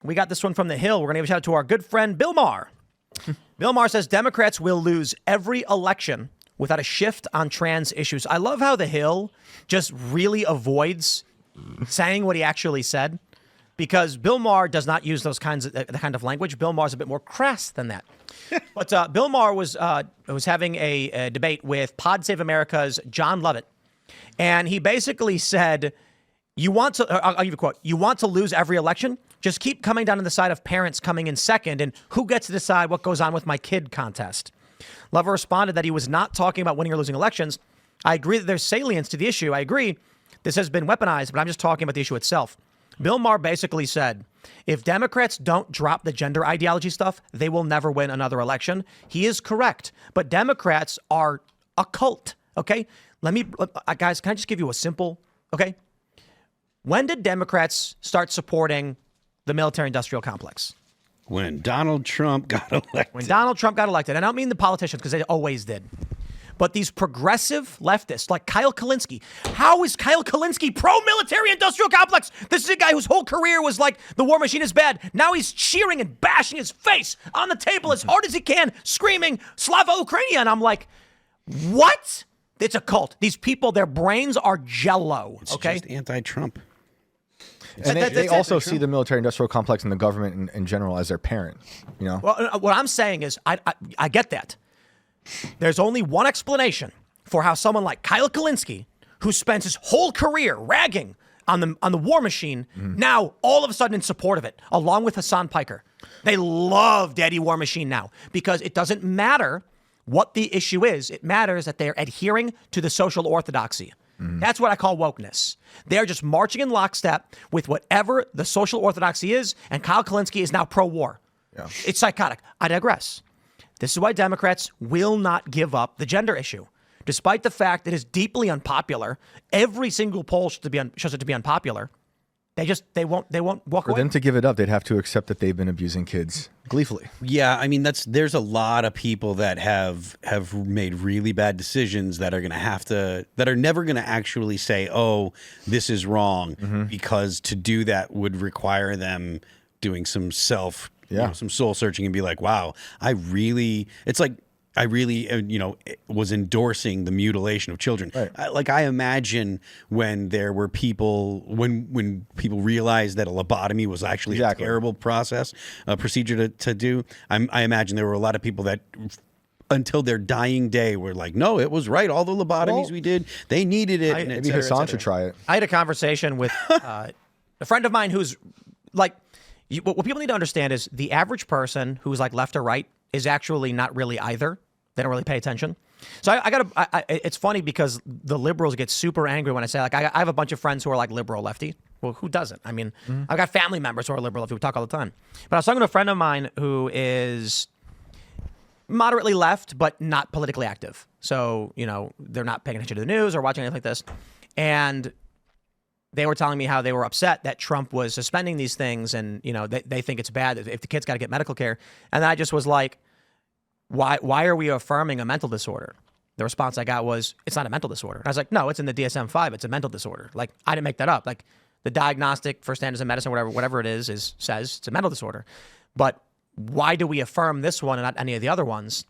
We got this one from The Hill. We're going to give a shout out to our good friend, Bill Maher. Bill Maher says Democrats will lose every election without a shift on trans issues. I love how The Hill just really avoids saying what he actually said, because Bill Maher does not use the kind of language. Bill Maher's a bit more crass than that. But Bill Maher was having a debate with Pod Save America's John Lovett, and he basically said, I'll give you a quote, "You want to lose every election? Just keep coming down to the side of parents coming in second and who gets to decide what goes on with my kid contest." Lover responded that he was not talking about winning or losing elections. "I agree that there's salience to the issue. I agree this has been weaponized, but I'm just talking about the issue itself." Bill Maher basically said, if Democrats don't drop the gender ideology stuff, they will never win another election. He is correct, but Democrats are a cult, okay? Guys, can I just give you a simple, okay? When did Democrats start supporting the military-industrial complex? When Donald Trump got elected. When Donald Trump got elected. And I don't mean the politicians, because they always did. But these progressive leftists like Kyle Kulinski. How is Kyle Kulinski pro-military industrial complex? This is a guy whose whole career was like the war machine is bad. Now he's cheering and bashing his face on the table as hard as he can, screaming Slava Ukrainia. And I'm like, what? It's a cult. These people, their brains are jello. It's okay? just anti-Trump. And they also see the military-industrial complex and the government in general as their parent. You know. Well, what I'm saying is, I get that. There's only one explanation for how someone like Kyle Kulinski, who spends his whole career ragging on the war machine, now all of a sudden in support of it, along with Hassan Piker. They love Daddy War Machine now because it doesn't matter what the issue is. It matters that they're adhering to the social orthodoxy. That's what I call wokeness. They're just marching in lockstep with whatever the social orthodoxy is, and Kyle Kulinski is now pro-war. Yeah. It's psychotic. I digress. This is why Democrats will not give up the gender issue. Despite the fact that it is deeply unpopular, every single poll shows it to be unpopular. They won't walk away. For them to give it up, they'd have to accept that they've been abusing kids gleefully. Yeah, I mean there's a lot of people that have made really bad decisions that are never gonna actually say, "Oh, this is wrong," because to do that would require them doing some some soul searching and be like, "Wow, I really was endorsing the mutilation of children." Right. I imagine when there were people, when people realized that a lobotomy was actually a terrible procedure to do. I imagine there were a lot of people that until their dying day were like, "No, it was right. All the lobotomies we did, they needed it." Maybe Hassan should try it. I had a conversation with a friend of mine who's like, what people need to understand is the average person who's like left or right is actually not really either. They don't really pay attention. So it's funny because the liberals get super angry when I say, like, I have a bunch of friends who are like liberal lefty. Well, who doesn't? I mean, I've got family members who are liberal lefty. We talk all the time. But I was talking to a friend of mine who is moderately left, but not politically active. So, they're not paying attention to the news or watching anything like this. And they were telling me how they were upset that Trump was suspending these things, and they think it's bad if the kids got to get medical care. And then I just was like, why are we affirming a mental disorder? The response I got was, it's not a mental disorder. And I was like, no, it's in the DSM-5. It's a mental disorder. Like, I didn't make that up. Like, the diagnostic for standards in medicine, whatever it is says it's a mental disorder. But why do we affirm this one and not any of the other ones?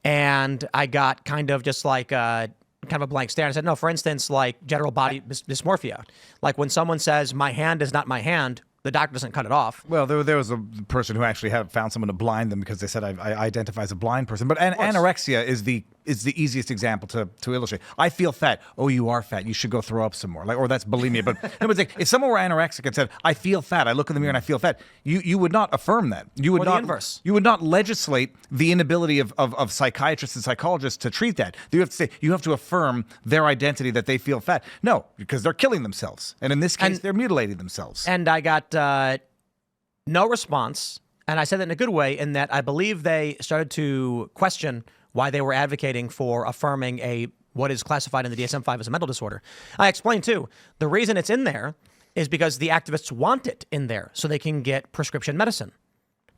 And I got kind of just like kind of a blank stare. And I said, no, for instance, like general body dysmorphia. Like when someone says, my hand is not my hand, the doctor doesn't cut it off. Well, there was a person who actually found someone to blind them because they said I identify as a blind person. But anorexia is the easiest example to illustrate. I feel fat. Oh, you are fat. You should go throw up some more. Or that's bulimia. But if someone were anorexic and said, I feel fat, I look in the mirror and I feel fat, you would not affirm that. You would not. The inverse. You would not legislate the inability of psychiatrists and psychologists to treat that. You have to say, you have to affirm their identity that they feel fat. No, because they're killing themselves. And in this case, they're mutilating themselves. And I got no response. And I said that in a good way, in that I believe they started to question why they were advocating for affirming what is classified in the DSM-5 as a mental disorder. I explained, too, the reason it's in there is because the activists want it in there so they can get prescription medicine.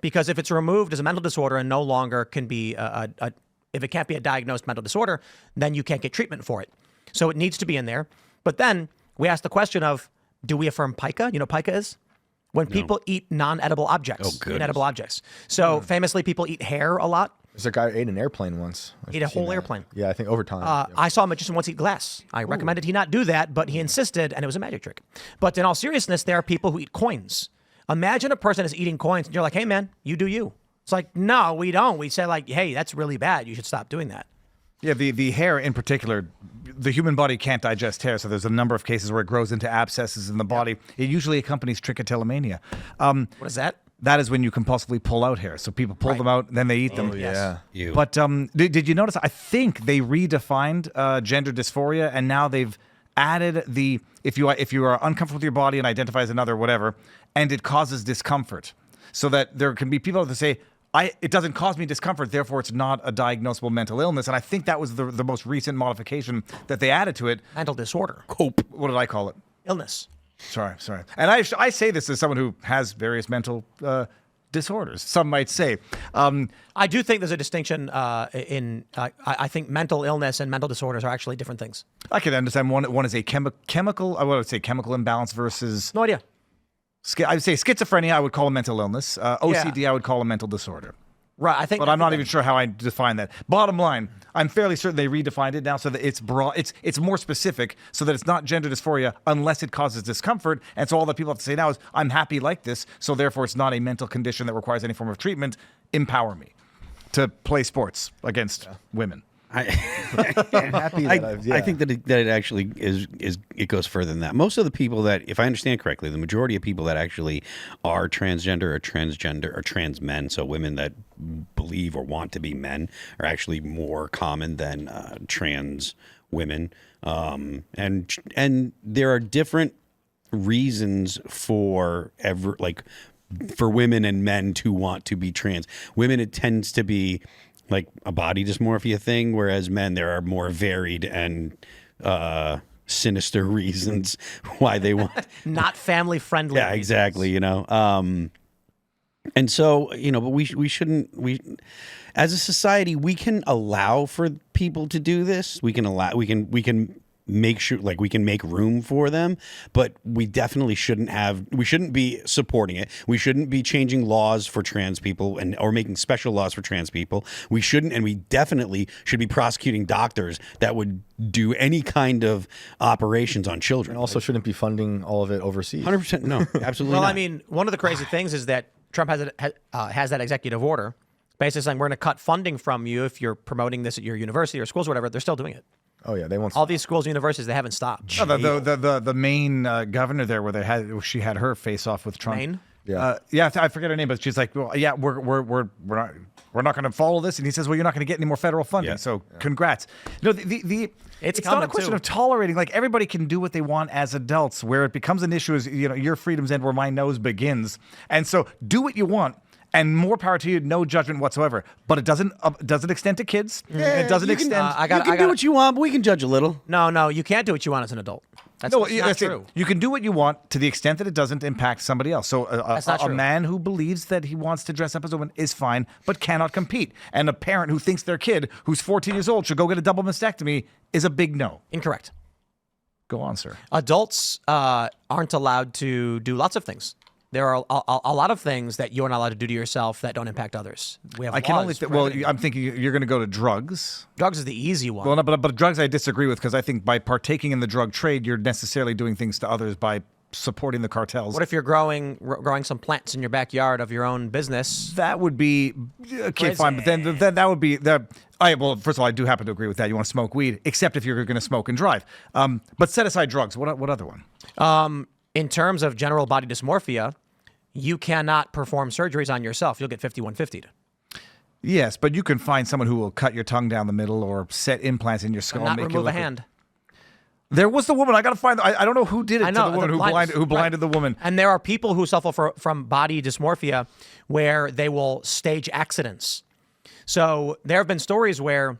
Because if it's removed as a mental disorder and no longer can be, if it can't be a diagnosed mental disorder, then you can't get treatment for it. So it needs to be in there. But then we asked the question of, do we affirm pica? You know what pica is? when people eat non-edible objects, inedible objects. So famously, people eat hair a lot. There's a guy who ate an airplane once. Ate a whole airplane. Yeah, I think over time. I saw a magician once eat glass. I recommended he not do that, but he insisted, and it was a magic trick. But in all seriousness, there are people who eat coins. Imagine a person is eating coins, and you're like, hey, man, you do you. It's like, no, we don't. We say, like, hey, that's really bad. You should stop doing that. Yeah, the hair in particular, the human body can't digest hair, so there's a number of cases where it grows into abscesses in the body. It usually accompanies trichotillomania. What is that? That is when you compulsively pull out hair. So people pull them out, then they eat them. Yeah. But did you notice? I think they redefined gender dysphoria, and now they've added the if you are uncomfortable with your body and identify as another, whatever, and it causes discomfort, so that there can be people that say, it doesn't cause me discomfort, therefore it's not a diagnosable mental illness. And I think that was the most recent modification that they added to it. Mental disorder. Cope. What did I call it? Illness. Sorry. And I say this as someone who has various mental disorders, some might say. I do think there's a distinction I think mental illness and mental disorders are actually different things. I can understand one is a chemical, I would say chemical imbalance versus... No idea. I would say schizophrenia, I would call a mental illness. OCD, I would call a mental disorder. Right, I think. But I'm not even sure how I define that. Bottom line, I'm fairly certain they redefined it now so that it's broad. It's more specific, so that it's not gender dysphoria unless it causes discomfort. And so all that people have to say now is, I'm happy like this, so therefore it's not a mental condition that requires any form of treatment. Empower me to play sports against women. I'm happy that I think that it actually is it goes further than that. Most of the people that, if I understand correctly, the majority of people that actually are transgender or trans men, so women that believe or want to be men, are actually more common than trans women. And there are different reasons for for women and men to want to be trans. Women, it tends to be like a body dysmorphia thing, whereas men, there are more varied and sinister reasons why they want not family friendly. Yeah, exactly. And so but we shouldn't. As a society, we can allow for people to do this. We can make sure, like, we can make room for them, but we definitely shouldn't be supporting it. We shouldn't be changing laws for trans people or making special laws for trans people. We shouldn't, and we definitely should be prosecuting doctors that would do any kind of operations on children. And also shouldn't be funding all of it overseas. 100%. No, absolutely Well, not. I mean, one of the crazy things is that Trump has that executive order basically saying we're going to cut funding from you if you're promoting this at your university or schools or whatever. They're still doing it. Oh yeah, they won't. All these schools and universities, they haven't stopped. Oh, the main governor there, where she had her face off with Trump. Maine? Yeah, I forget her name, but she's like, well, yeah, we're not going to follow this, and he says, well, you're not going to get any more federal funding. Yeah. So congrats. It's not a question of tolerating. Like, everybody can do what they want as adults. Where it becomes an issue is your freedoms end where my nose begins, and so do what you want. And more power to you, no judgment whatsoever. But it doesn't extend to kids. Yeah, it doesn't extend. You can do what you want, but we can judge a little. No, you can't do what you want as an adult. That's not true. You can do what you want to the extent that it doesn't impact somebody else. So a man who believes that he wants to dress up as a woman is fine, but cannot compete. And a parent who thinks their kid, who's 14 years old, should go get a double mastectomy is a big no. Incorrect. Go on, sir. Adults aren't allowed to do lots of things. There are a lot of things that you're not allowed to do to yourself that don't impact others. We have laws. I'm thinking you're going to go to drugs. Drugs is the easy one. Well, no, but drugs I disagree with, because I think by partaking in the drug trade, you're necessarily doing things to others by supporting the cartels. What if you're growing some plants in your backyard of your own business? That would be okay, fine. But then that would be the. Well, first of all, I do happen to agree with that. You want to smoke weed, except if you're going to smoke and drive. But set aside drugs. What other one? In terms of general body dysmorphia, you cannot perform surgeries on yourself. You'll get 5150'd. Yes, but you can find someone who will cut your tongue down the middle or set implants in your skull. Not and make remove you a hand. There was the woman. I got to find. I don't know who did it. I know, to the woman who blinded the woman. And there are people who suffer from body dysmorphia where they will stage accidents. So there have been stories where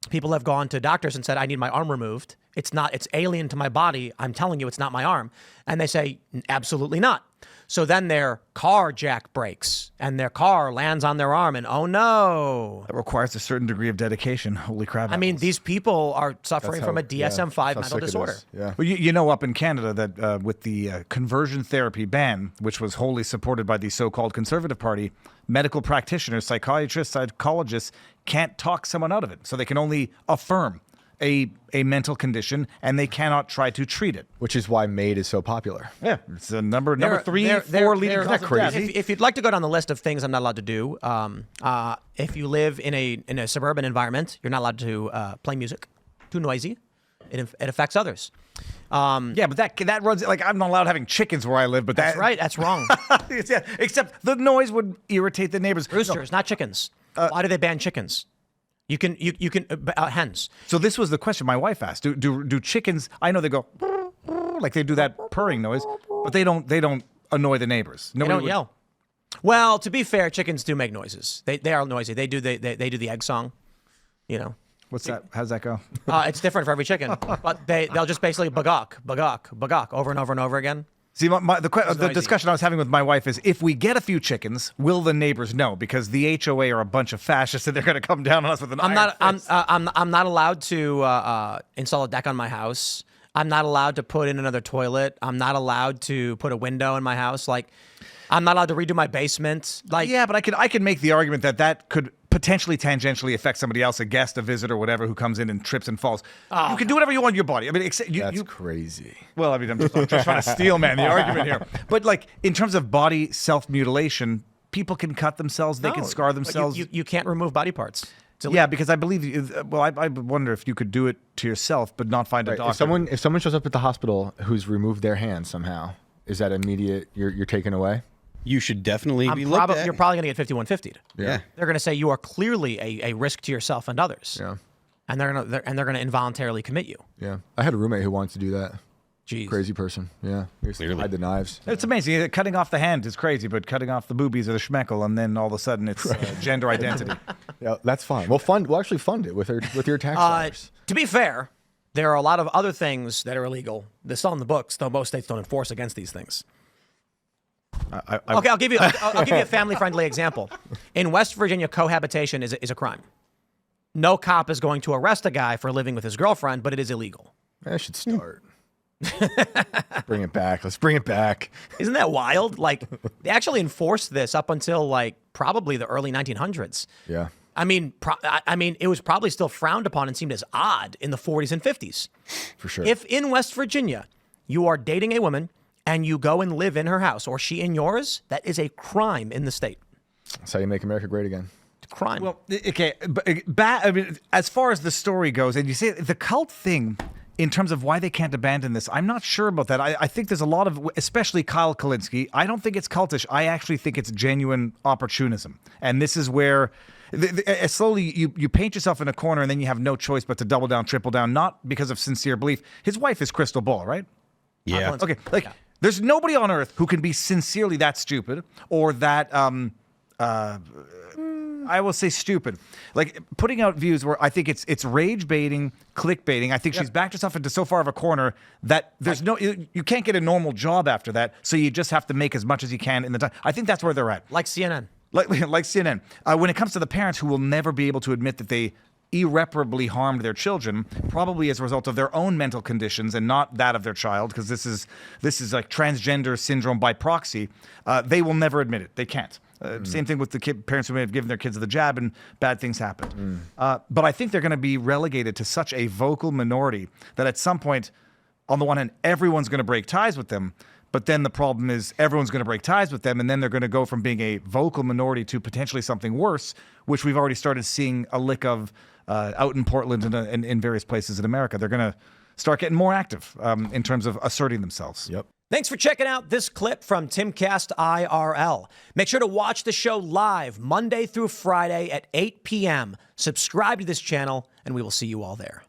people have gone to doctors and said, I need my arm removed. It's not, it's alien to my body. I'm telling you, it's not my arm. And they say, absolutely not. So then their car jack breaks and their car lands on their arm and oh no. That requires a certain degree of dedication. Holy crap. I mean, these people are suffering from a DSM-5 mental disorder. Yeah. Well, you know, up in Canada that with the conversion therapy ban, which was wholly supported by the so-called Conservative Party, medical practitioners, psychiatrists, psychologists can't talk someone out of it. So they can only affirm a mental condition, and they cannot try to treat it. Which is why MAID is so popular. Yeah, it's a number 3, 4 leading cause of death. If you'd like to go down the list of things I'm not allowed to do, if you live in a suburban environment, you're not allowed to play music. Too noisy. It affects others. Yeah, but that runs like I'm not allowed having chickens where I live. But that's right. That's wrong. Yeah, except the noise would irritate the neighbors. Roosters, not chickens. Why do they ban chickens? You can hens. So this was the question my wife asked. Do chickens? I know they go like they do that purring noise, but they don't annoy the neighbors. They don't yell. Well, to be fair, chickens do make noises. They are noisy. They do the egg song. You know. What's that? How's that go? It's different for every chicken, but they'll just basically bagok, bagok, bagok over and over and over again. See, the discussion I was having with my wife is, if we get a few chickens, will the neighbors know? Because the HOA are a bunch of fascists, and they're going to come down on us with an iron fist. I'm not allowed to install a deck on my house. I'm not allowed to put in another toilet. I'm not allowed to put a window in my house. Like, I'm not allowed to redo my basement. Like, yeah, but I could make the argument that could potentially tangentially affect somebody else, a guest, a visitor, whatever, who comes in and trips and falls. You can do whatever you want in your body. I mean, that's crazy. Well, I mean, I'm just trying to steel man the argument here. But like in terms of body self-mutilation, people can cut themselves. They can scar themselves. You can't remove body parts. Yeah, because I believe. Well, I wonder if you could do it to yourself, but not find a doctor. If someone shows up at the hospital who's removed their hand somehow, is that immediate? You're taken away. You should definitely be looked at. You're probably going to get 5150'd. Yeah. They're going to say you are clearly a risk to yourself and others. Yeah. And they're going to involuntarily commit you. Yeah. I had a roommate who wanted to do that. Jeez. Crazy person. Yeah. He used to hide the knives. It's amazing. Cutting off the hand is crazy, but cutting off the boobies or the schmeckle, and then all of a sudden it's gender identity. Yeah, that's fine. We'll actually fund it with your tax dollars. To be fair, there are a lot of other things that are illegal. They're still in the books, though most states don't enforce against these things. Okay, I'll give you a family-friendly example. In West Virginia, cohabitation is a crime. No cop is going to arrest a guy for living with his girlfriend, but it is illegal. I should start. Bring it back. Let's bring it back. Isn't that wild? Like, they actually enforced this up until like probably the early 1900s. Yeah. I mean, it was probably still frowned upon and seemed as odd in the 40s and 50s. For sure. If in West Virginia you are dating a woman and you go and live in her house or she in yours, that is a crime in the state. That's how you make America great again. It's a crime. Well, okay, I mean, as far as the story goes, and you say the cult thing, in terms of why they can't abandon this, I'm not sure about that. I think there's a lot of, especially Kyle Kalinske, I don't think it's cultish. I actually think it's genuine opportunism. And this is where slowly you paint yourself in a corner and then you have no choice but to double down, triple down, not because of sincere belief. His wife is Crystal Ball, right? Yeah. Okay, there's nobody on earth who can be sincerely that stupid or that, I will say stupid. Like putting out views where I think it's rage baiting, clickbaiting. I think she's backed herself into so far of a corner that there's you can't get a normal job after that. So you just have to make as much as you can in the time. I think that's where they're at. Like CNN. Like CNN. When it comes to the parents who will never be able to admit that they irreparably harmed their children, probably as a result of their own mental conditions and not that of their child, because this is like transgender syndrome by proxy. They will never admit it. They can't. Same thing with the parents who may have given their kids the jab and bad things happened. But I think they're going to be relegated to such a vocal minority that at some point, on the one hand, everyone's going to break ties with them. But then the problem is everyone's going to break ties with them, and then they're going to go from being a vocal minority to potentially something worse, which we've already started seeing a lick of out in Portland and in various places in America. They're going to start getting more active in terms of asserting themselves. Yep. Thanks for checking out this clip from Timcast IRL. Make sure to watch the show live Monday through Friday at 8 p.m. Subscribe to this channel, and we will see you all there.